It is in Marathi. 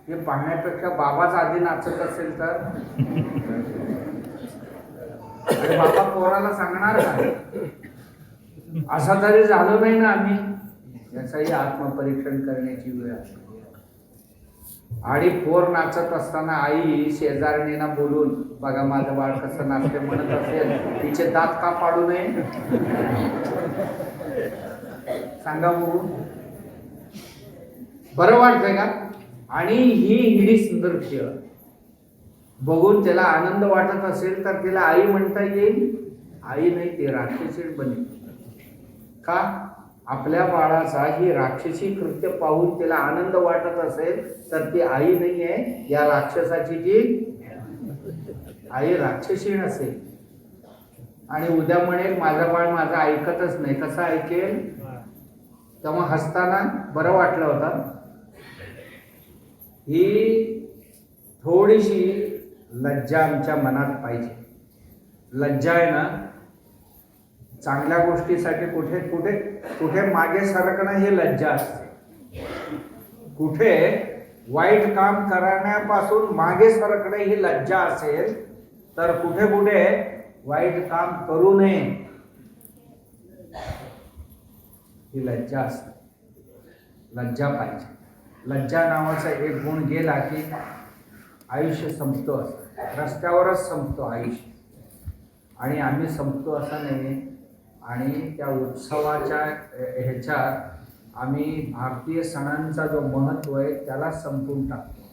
हे पाहण्यापेक्षा बाबाच आधी नाचत असेल तर आणि बाबा पोराला सांगणार का? असा तरी झालो नाही ना आम्ही. याचंही आत्मपरीक्षण करण्याची वेळ असते. आणि पोर नाचत असताना आई शेजारणींना बोलून बघा माझं बाळ कसं नाचते म्हणत असेल, तिचे दात का पाडू नये? सांगा बघू. बरं वाटतंय का? आणि ही हिडीस नृत्य बघून त्याला आनंद वाटत असेल तर तिला आई म्हणता येईल? आई नाही, ती राक्षसी बनेल. का? आपल्या बाळाचा ही राक्षसी कृत्य पाहून तिला आनंद वाटत असेल तर ती आई नाही आहे, या राक्षसाची जी आई राक्षसी नसेल. आणि उद्या म्हणेल माझं बाळ माझं ऐकतच नाही. कसं ऐकेल? तेव्हा हसताना बरं वाटलं होतं. ही थोडीशी लज्जा आमच्या मनात पाहिजे. लज्जा आहे ना, चांगल्या गोष्टीसाठी कुठे कुठे कुठे मागे सरकणं हे लज्जा असते. कुठे वाईट काम करण्यापासून मागे सरकणे ही लज्जा असेल तर कुठे कुठे वाईट काम करू नये ही लज्जा असते. लज्जा पाहिजे. लज्जा नावाचा एक गुण गेला की आयुष्य संपतो. असं रस्त्यावरच संपतो आयुष्य. आणि आम्ही संपतो असं नाही. आणि त्या उत्सवाच्या ह्याच्यात आम्ही भारतीय सणांचा जो महत्त्व आहे त्याला संपून टाकतो.